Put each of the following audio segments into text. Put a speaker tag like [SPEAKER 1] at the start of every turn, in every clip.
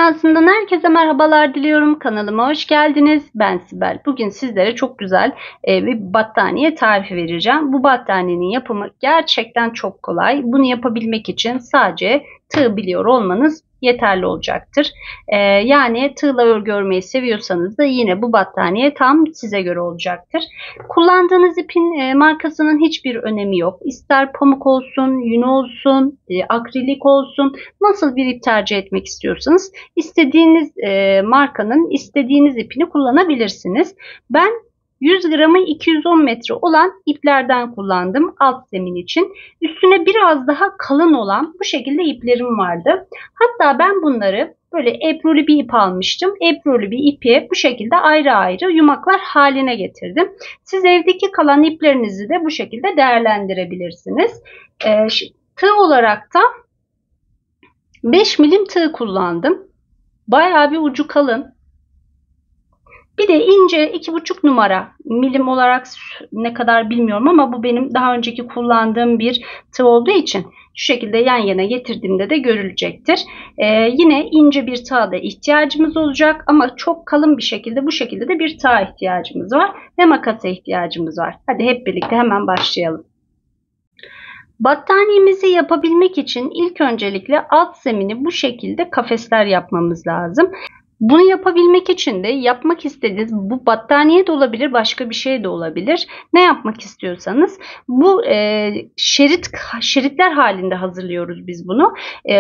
[SPEAKER 1] Dünyasından herkese merhabalar diliyorum. Kanalıma hoş geldiniz. Ben Sibel. Bugün sizlere çok güzel bir battaniye tarifi vereceğim. Bu battaniyenin yapımı gerçekten çok kolay. Bunu yapabilmek için sadece tığ biliyor olmanız yeterli olacaktır. Yani tığla örgü örmeyi seviyorsanız da yine bu battaniye tam size göre olacaktır. Kullandığınız ipin markasının hiçbir önemi yok. İster pamuk olsun, yün olsun, akrilik olsun, nasıl bir ip tercih etmek istiyorsanız istediğiniz markanın istediğiniz ipini kullanabilirsiniz. Ben 100 gramı 210 metre olan iplerden kullandım alt zemin için. Üstüne biraz daha kalın olan bu şekilde iplerim vardı. Hatta ben bunları böyle ebruli bir ip almıştım. Ebruli bir ipi bu şekilde ayrı ayrı yumaklar haline getirdim. Siz evdeki kalan iplerinizi de bu şekilde değerlendirebilirsiniz. Tığ olarak da 5 milim tığ kullandım. Bayağı bir ucu kalın. Bir de ince 2,5 numara milim olarak ne kadar bilmiyorum ama bu benim daha önceki kullandığım bir tığ olduğu için şu şekilde yan yana getirdiğimde de görülecektir. Yine ince bir tığa da ihtiyacımız olacak ama çok kalın bir şekilde bu şekilde de bir tığa ihtiyacımız var ve makasa ihtiyacımız var. Hadi hep birlikte hemen başlayalım. Battaniyemizi yapabilmek için ilk öncelikle alt zemini bu şekilde kafesler yapmamız lazım. Bunu yapabilmek için de yapmak istediğiniz bu battaniye de olabilir, başka bir şey de olabilir. Ne yapmak istiyorsanız bu şeritler halinde hazırlıyoruz biz bunu.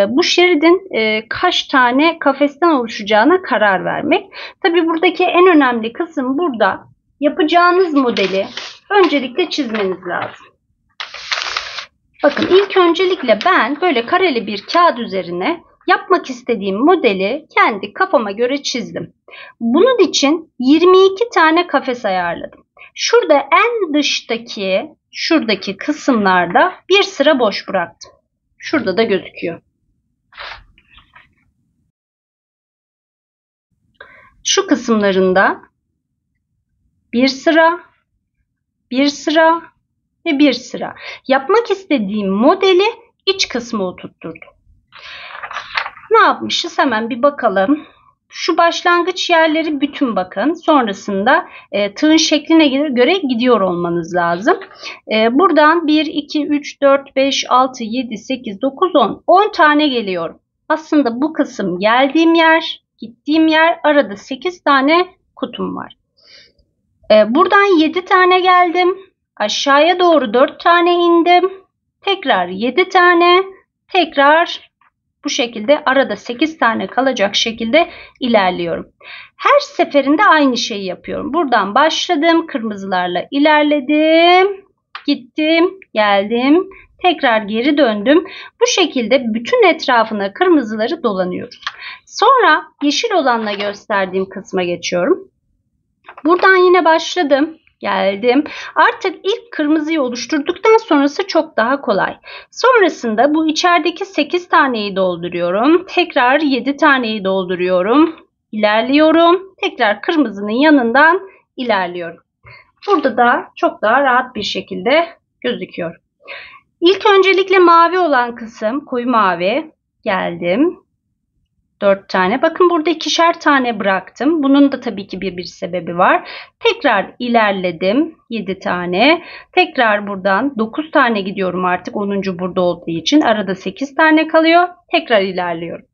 [SPEAKER 1] Bu şeridin kaç tane kafesten oluşacağına karar vermek. Tabii buradaki en önemli kısım burada yapacağınız modeli öncelikle çizmeniz lazım. Bakın ilk öncelikle ben böyle kareli bir kağıt üzerine yapmak istediğim modeli kendi kafama göre çizdim. Bunun için 22 tane kafes ayarladım. Şurada en dıştaki şuradaki kısımlarda bir sıra boş bıraktım. Şurada da gözüküyor. Şu kısımlarında bir sıra, bir sıra ve bir sıra. Yapmak istediğim modeli iç kısmı oturtturdum. Ne yapmışız? Hemen bir bakalım. Şu başlangıç yerleri bütün bakın. Sonrasında tığın şekline göre gidiyor olmanız lazım. Buradan 1, 2, 3, 4, 5, 6, 7, 8, 9, 10. 10 tane geliyorum. Aslında bu kısım geldiğim yer, gittiğim yer. Arada 8 tane kutum var. Buradan 7 tane geldim. Aşağıya doğru 4 tane indim. Tekrar 7 tane. Tekrar bu şekilde arada 8 tane kalacak şekilde ilerliyorum. Her seferinde aynı şeyi yapıyorum. Buradan başladım. Kırmızılarla ilerledim. Gittim. Geldim. Tekrar geri döndüm. Bu şekilde bütün etrafına kırmızıları dolanıyoruz. Sonra yeşil olanla gösterdiğim kısma geçiyorum. Buradan yine başladım. Geldim. Artık ilk kırmızıyı oluşturduktan sonrası çok daha kolay. Sonrasında bu içerideki 8 taneyi dolduruyorum. Tekrar 7 taneyi dolduruyorum. İlerliyorum. Tekrar kırmızının yanından ilerliyorum. Burada da çok daha rahat bir şekilde gözüküyor. İlk öncelikle mavi olan kısım koyu mavi. Geldim. 4 tane. Bakın burada 2'şer tane bıraktım. Bunun da tabii ki bir sebebi var. Tekrar ilerledim. 7 tane. Tekrar buradan 9 tane gidiyorum artık. 10. burada olduğu için. Arada 8 tane kalıyor. Tekrar ilerliyorum.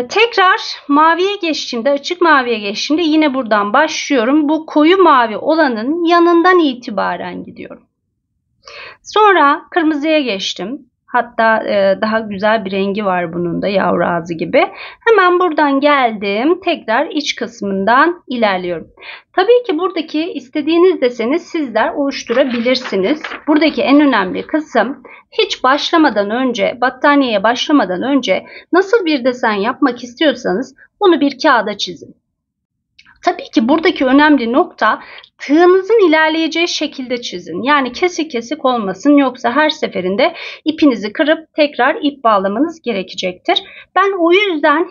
[SPEAKER 1] Tekrar maviye geçtiğimde, açık maviye geçtiğimde yine buradan başlıyorum. Bu koyu mavi olanın yanından itibaren gidiyorum. Sonra kırmızıya geçtim. Hatta daha güzel bir rengi var bunun da, yavru ağzı gibi. Hemen buradan geldim. Tekrar iç kısmından ilerliyorum. Tabii ki buradaki istediğiniz deseni sizler oluşturabilirsiniz. Buradaki en önemli kısım hiç başlamadan önce, battaniyeye başlamadan önce nasıl bir desen yapmak istiyorsanız bunu bir kağıda çizin. Tabii ki buradaki önemli nokta tığınızın ilerleyeceği şekilde çizin. Yani kesik kesik olmasın, yoksa her seferinde ipinizi kırıp tekrar ip bağlamanız gerekecektir. Ben o yüzden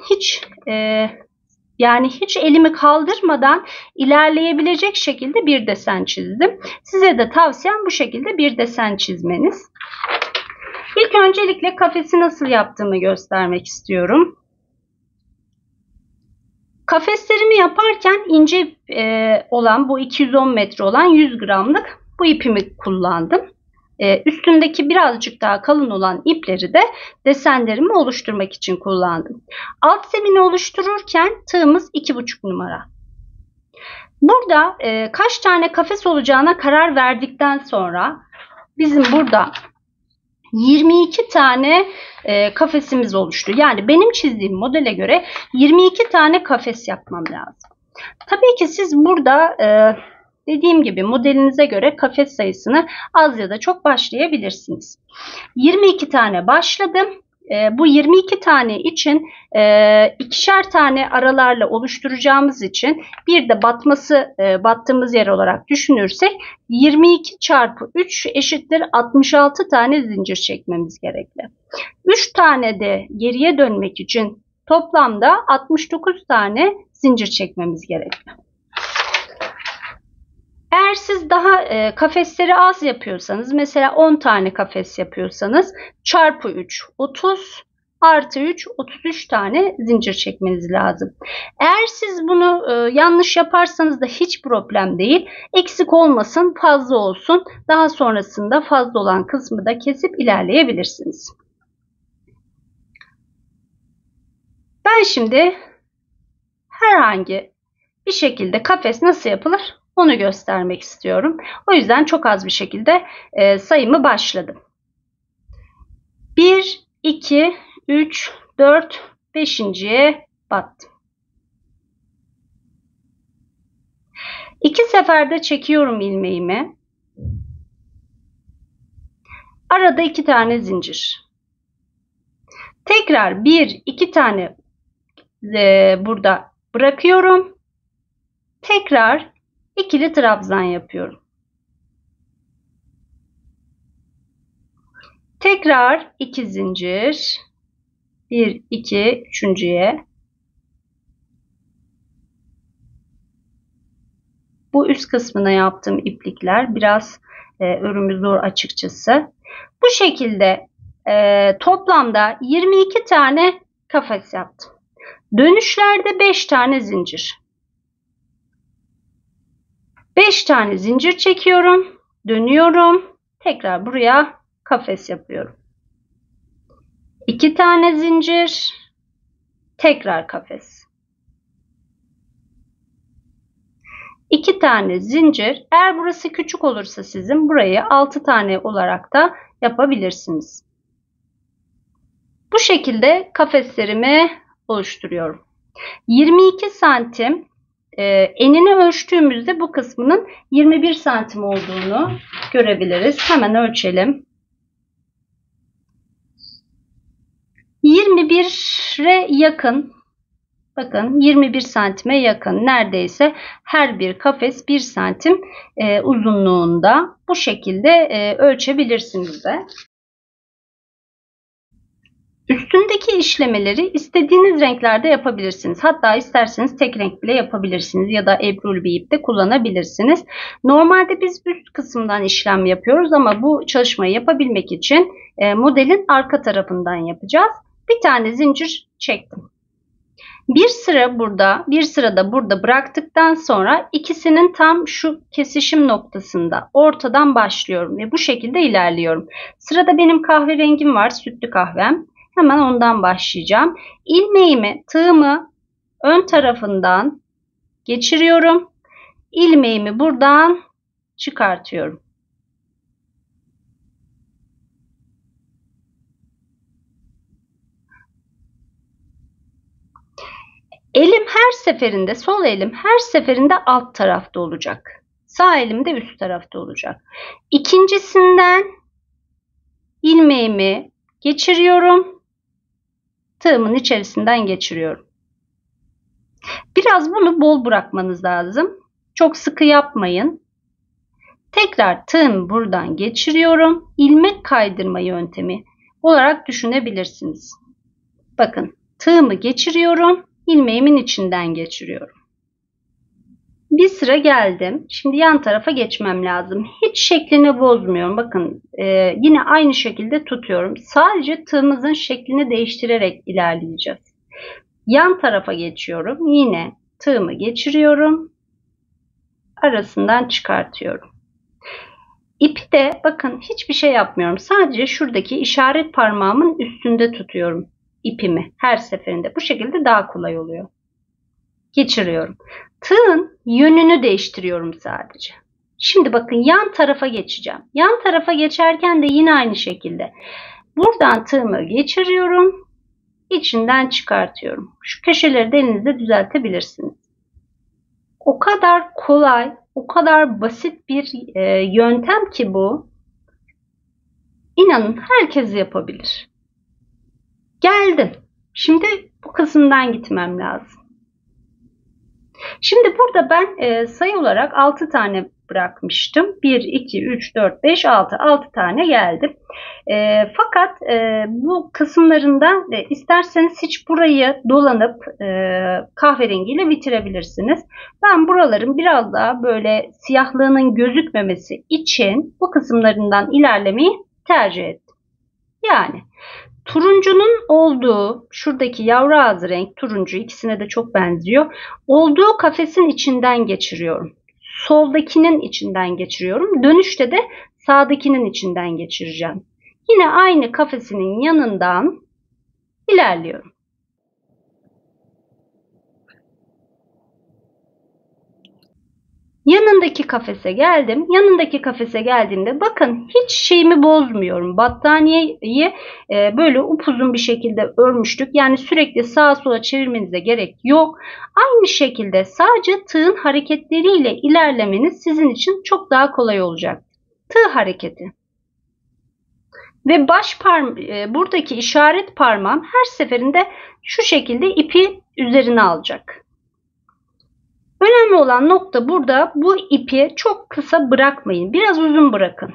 [SPEAKER 1] hiç elimi kaldırmadan ilerleyebilecek şekilde bir desen çizdim. Size de tavsiyem bu şekilde bir desen çizmeniz. İlk öncelikle kafesi nasıl yaptığımı göstermek istiyorum. Kafeslerimi yaparken ince olan bu 210 metre olan 100 gramlık bu ipimi kullandım. Üstündeki birazcık daha kalın olan ipleri de desenlerimi oluşturmak için kullandım. Alt zemini oluştururken tığımız 2,5 numara. Burada kaç tane kafes olacağına karar verdikten sonra bizim burada 22 tane kafesimiz oluştu. Yani benim çizdiğim modele göre 22 tane kafes yapmam lazım. Tabii ki siz burada dediğim gibi modelinize göre kafes sayısını az ya da çok başlayabilirsiniz. 22 tane başladım. Bu 22 tane için ikişer tane aralarla oluşturacağımız için bir de battığımız yer olarak düşünürsek 22 çarpı 3 eşittir 66 tane zincir çekmemiz gerekli. 3 tane de geriye dönmek için toplamda 69 tane zincir çekmemiz gerekli. Eğer siz daha kafesleri az yapıyorsanız, mesela 10 tane kafes yapıyorsanız çarpı 3 30 artı 3 33 tane zincir çekmeniz lazım. Eğer siz bunu yanlış yaparsanız da hiç problem değil. Eksik olmasın, fazla olsun. Daha sonrasında fazla olan kısmı da kesip ilerleyebilirsiniz. Ben şimdi herhangi bir şekilde kafes nasıl yapılır onu göstermek istiyorum. O yüzden çok az bir şekilde sayımı başladım. 1, 2, 3, 4, 5.'ye battım. 2 seferde çekiyorum ilmeğimi. Arada 2 tane zincir. Tekrar 1, 2 tane burada bırakıyorum. Tekrar ikili trabzan yapıyorum. Tekrar 2 zincir. 1, 2, 3.'ye. Bu üst kısmına yaptığım iplikler biraz örümü zor açıkçası. Bu şekilde toplamda 22 tane kafes yaptım. Dönüşlerde 5 tane zincir. 5 tane zincir çekiyorum. Dönüyorum. Tekrar buraya kafes yapıyorum. 2 tane zincir. Tekrar kafes. 2 tane zincir. Eğer burası küçük olursa sizin burayı 6 tane olarak da yapabilirsiniz. Bu şekilde kafeslerimi oluşturuyorum. 22 santim enini ölçtüğümüzde bu kısmının 21 santim olduğunu görebiliriz. Hemen ölçelim. 21'e yakın. Bakın 21 santime yakın. Neredeyse her bir kafes 1 santim uzunluğunda. Bu şekilde ölçebilirsiniz de. Üstündeki işlemeleri istediğiniz renklerde yapabilirsiniz. Hatta isterseniz tek renk bile yapabilirsiniz ya da ebrul bir ip de kullanabilirsiniz. Normalde biz üst kısımdan işlem yapıyoruz ama bu çalışmayı yapabilmek için modelin arka tarafından yapacağız. Bir tane zincir çektim. Bir sıra burada, bir sıra da burada bıraktıktan sonra ikisinin tam şu kesişim noktasında ortadan başlıyorum ve bu şekilde ilerliyorum. Sırada benim kahverengim var, sütlü kahvem. Hemen ondan başlayacağım. İlmeğimi, tığımı ön tarafından geçiriyorum. İlmeğimi buradan çıkartıyorum. Elim her seferinde, sol elim her seferinde alt tarafta olacak. Sağ elim de üst tarafta olacak. İkincisinden ilmeğimi geçiriyorum. Tığımın içerisinden geçiriyorum. Biraz bunu bol bırakmanız lazım. Çok sıkı yapmayın. Tekrar tığımı buradan geçiriyorum. İlmek kaydırma yöntemi olarak düşünebilirsiniz. Bakın tığımı geçiriyorum. İlmeğimin içinden geçiriyorum. Bir sıra geldim. Şimdi yan tarafa geçmem lazım. Hiç şeklini bozmuyorum. Bakın yine aynı şekilde tutuyorum. Sadece tığımızın şeklini değiştirerek ilerleyeceğiz. Yan tarafa geçiyorum. Yine tığımı geçiriyorum. Arasından çıkartıyorum. İpi de bakın hiçbir şey yapmıyorum. Sadece şuradaki işaret parmağımın üstünde tutuyorum ipimi her seferinde. Bu şekilde daha kolay oluyor. Geçiriyorum. Tığın yönünü değiştiriyorum sadece. Şimdi bakın yan tarafa geçeceğim. Yan tarafa geçerken de yine aynı şekilde. Buradan tığımı geçiriyorum. İçinden çıkartıyorum. Şu köşeleri de elinizde düzeltebilirsiniz. O kadar kolay, o kadar basit bir yöntem ki bu. İnanın herkes yapabilir. Geldim. Şimdi bu kısımdan gitmem lazım. Şimdi burada ben sayı olarak 6 tane bırakmıştım. 1, 2, 3, 4, 5, 6. 6 tane geldi. Fakat bu kısımlarında isterseniz hiç burayı dolanıp kahverengiyle bitirebilirsiniz. Ben buraların biraz daha böyle siyahlığının gözükmemesi için bu kısımlarından ilerlemeyi tercih ettim. Yani turuncunun olduğu, şuradaki yavru ağzı renk turuncu, ikisine de çok benziyor. Olduğu kafesin içinden geçiriyorum. Soldakinin içinden geçiriyorum. Dönüşte de sağdakinin içinden geçireceğim. Yine aynı kafesinin yanından ilerliyorum. Yanındaki kafese geldim. Yanındaki kafese geldiğimde bakın hiç şeyimi bozmuyorum. Battaniyeyi böyle upuzun bir şekilde örmüştük. Yani sürekli sağa sola çevirmenize gerek yok. Aynı şekilde sadece tığın hareketleriyle ilerlemeniz sizin için çok daha kolay olacak. Tığ hareketi. Ve buradaki işaret parmağım her seferinde şu şekilde ipi üzerine alacak. Önemli olan nokta burada bu ipi çok kısa bırakmayın. Biraz uzun bırakın.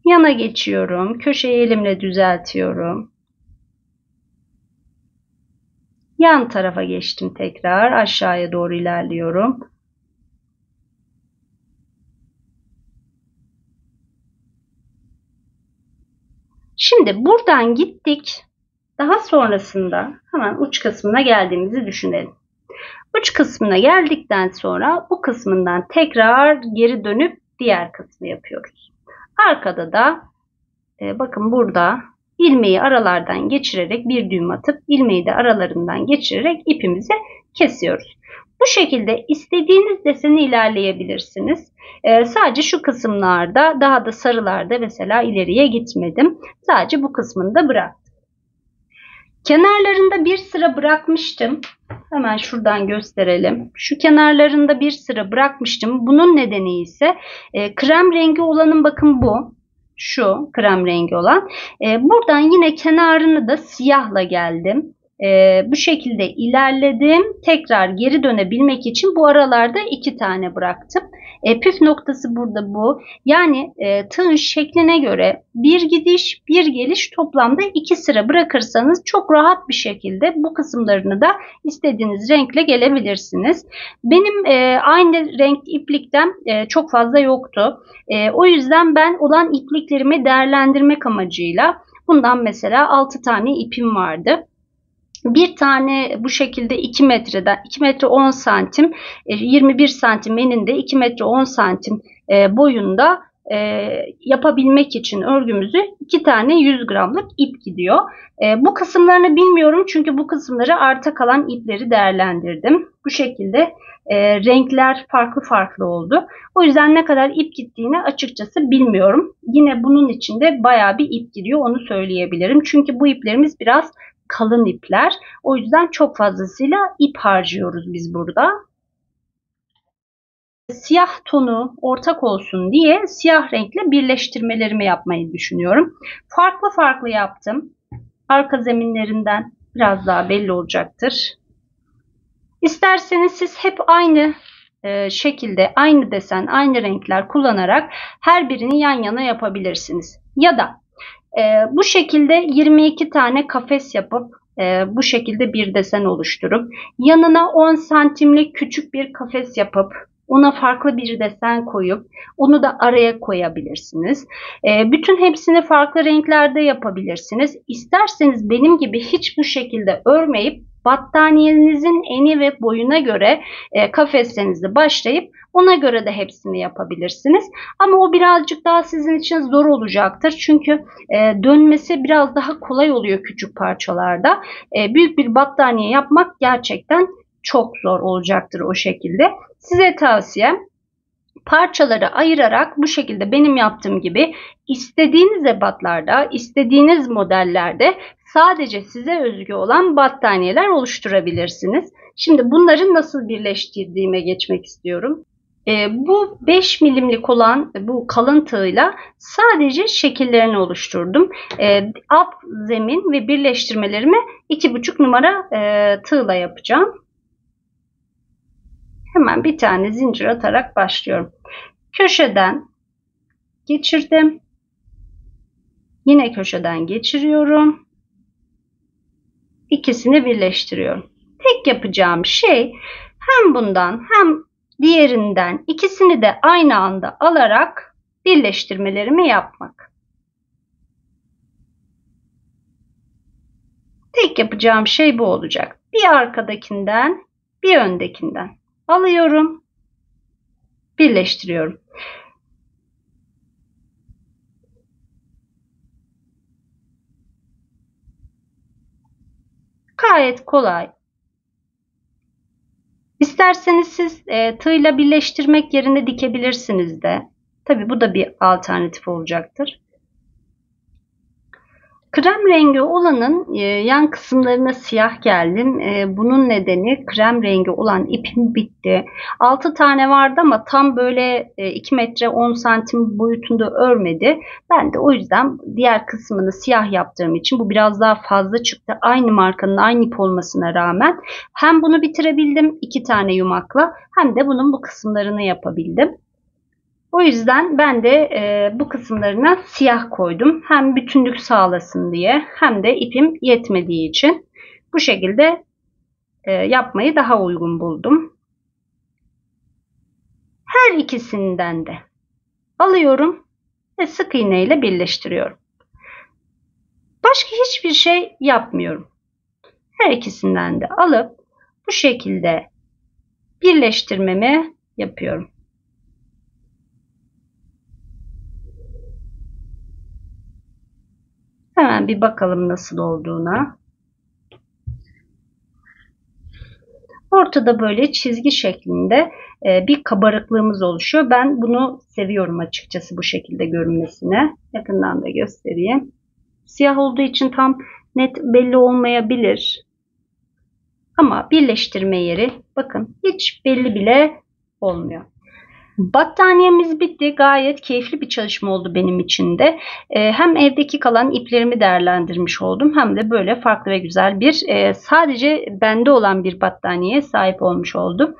[SPEAKER 1] Yana geçiyorum. Köşeyi elimle düzeltiyorum. Yan tarafa geçtim tekrar. Aşağıya doğru ilerliyorum. Şimdi buradan gittik. Daha sonrasında hemen uç kısmına geldiğimizi düşünelim. Uç kısmına geldikten sonra bu kısmından tekrar geri dönüp diğer kısmı yapıyoruz. Arkada da bakın burada ilmeği aralardan geçirerek bir düğüm atıp ilmeği de aralarından geçirerek ipimizi kesiyoruz. Bu şekilde istediğiniz deseni ilerleyebilirsiniz. Sadece şu kısımlarda daha da sarılarda mesela ileriye gitmedim. Sadece bu kısmını da bıraktım. Kenarlarında bir sıra bırakmıştım. Hemen şuradan gösterelim. Şu kenarlarında bir sıra bırakmıştım. Bunun nedeni ise krem rengi olanın bakın bu. Şu krem rengi olan. Buradan yine kenarını da siyahla geldim. Bu şekilde ilerledim. Tekrar geri dönebilmek için bu aralarda 2 tane bıraktım. Püf noktası burada bu. Yani tığın şekline göre bir gidiş bir geliş toplamda 2 sıra bırakırsanız çok rahat bir şekilde bu kısımlarını da istediğiniz renkle gelebilirsiniz. Benim aynı renk iplikten çok fazla yoktu. O yüzden ben olan ipliklerimi değerlendirmek amacıyla bundan mesela 6 tane ipim vardı. Bir tane bu şekilde 2 metreden 2 metre 10 santim 21 santim eninde 2 metre 10 santim boyunda yapabilmek için örgümüzü 2 tane 100 gramlık ip gidiyor. Bu kısımlarını bilmiyorum çünkü bu kısımları arta kalan ipleri değerlendirdim. Bu şekilde renkler farklı farklı oldu. O yüzden ne kadar ip gittiğini açıkçası bilmiyorum. Yine bunun içinde bayağı bir ip gidiyor onu söyleyebilirim. Çünkü bu iplerimiz biraz kalın ipler. O yüzden çok fazlasıyla ip harcıyoruz biz burada. Siyah tonu ortak olsun diye siyah renkle birleştirmelerimi yapmayı düşünüyorum. Farklı farklı yaptım. Arka zeminlerinden biraz daha belli olacaktır. İsterseniz siz hep aynı şekilde, aynı desen, aynı renkler kullanarak her birini yan yana yapabilirsiniz. Ya da bu şekilde 22 tane kafes yapıp bu şekilde bir desen oluşturup yanına 10 santimlik küçük bir kafes yapıp Ona farklı bir desen koyup onu da araya koyabilirsiniz. Bütün hepsini farklı renklerde yapabilirsiniz. İsterseniz benim gibi hiç bu şekilde örmeyip battaniyenizin eni ve boyuna göre kafeslerinizi başlayıp ona göre de hepsini yapabilirsiniz. Ama o birazcık daha sizin için zor olacaktır. Çünkü dönmesi biraz daha kolay oluyor küçük parçalarda. Büyük bir battaniye yapmak gerçekten çok zor olacaktır o şekilde. Size tavsiyem parçaları ayırarak bu şekilde benim yaptığım gibi istediğiniz ebatlarda, istediğiniz modellerde sadece size özgü olan battaniyeler oluşturabilirsiniz. Şimdi bunları nasıl birleştirdiğime geçmek istiyorum. Bu 5 milimlik olan bu kalın tığla sadece şekillerini oluşturdum. Alt zemin ve birleştirmelerimi 2,5 numara tığla yapacağım. Hemen bir tane zincir atarak başlıyorum. Köşeden geçirdim. Yine köşeden geçiriyorum. İkisini birleştiriyorum. Tek yapacağım şey hem bundan hem diğerinden ikisini de aynı anda alarak birleştirmelerimi yapmak. Tek yapacağım şey bu olacak. Bir arkadakinden, bir öndekinden alıyorum, birleştiriyorum. Gayet kolay. İsterseniz siz tığla birleştirmek yerine dikebilirsiniz de. Tabii bu da bir alternatif olacaktır. Krem rengi olanın yan kısımlarına siyah geldim. Bunun nedeni krem rengi olan ipim bitti. 6 tane vardı ama tam böyle 2 metre 10 santim boyutunda örmedi. Ben de o yüzden diğer kısmını siyah yaptığım için bu biraz daha fazla çıktı. Aynı markanın aynı ip olmasına rağmen hem bunu bitirebildim 2 tane yumakla hem de bunun bu kısımlarını yapabildim. O yüzden ben de bu kısımlarına siyah koydum. Hem bütünlük sağlasın diye hem de ipim yetmediği için bu şekilde yapmayı daha uygun buldum. Her ikisinden de alıyorum ve sık iğne ile birleştiriyorum. Başka hiçbir şey yapmıyorum. Her ikisinden de alıp bu şekilde birleştirmemi yapıyorum. Hemen bir bakalım nasıl olduğuna. Ortada böyle çizgi şeklinde bir kabarıklığımız oluşuyor. Ben bunu seviyorum açıkçası bu şekilde görünmesine. Yakından da göstereyim. Siyah olduğu için tam net belli olmayabilir. Ama birleştirme yeri bakın hiç belli bile olmuyor. Battaniyemiz bitti. Gayet keyifli bir çalışma oldu benim için de. Hem evdeki kalan iplerimi değerlendirmiş oldum hem de böyle farklı ve güzel bir sadece bende olan bir battaniyeye sahip olmuş oldum.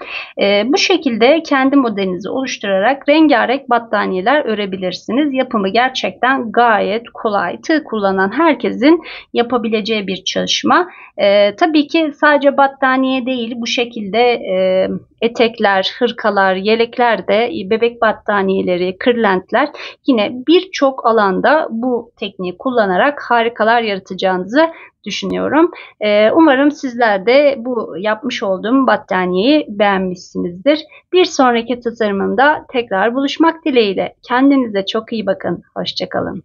[SPEAKER 1] Bu şekilde kendi modelinizi oluşturarak rengarenk battaniyeler örebilirsiniz. Yapımı gerçekten gayet kolay. Tığ kullanan herkesin yapabileceği bir çalışma. Tabii ki sadece battaniye değil bu şekilde etekler, hırkalar, yelekler de bebek battaniyeleri, kırlentler yine birçok alanda bu tekniği kullanarak harikalar yaratacağınızı düşünüyorum. Umarım sizler de bu yapmış olduğum battaniyeyi beğenmişsinizdir. Bir sonraki tasarımımda tekrar buluşmak dileğiyle. Kendinize çok iyi bakın. Hoşça kalın.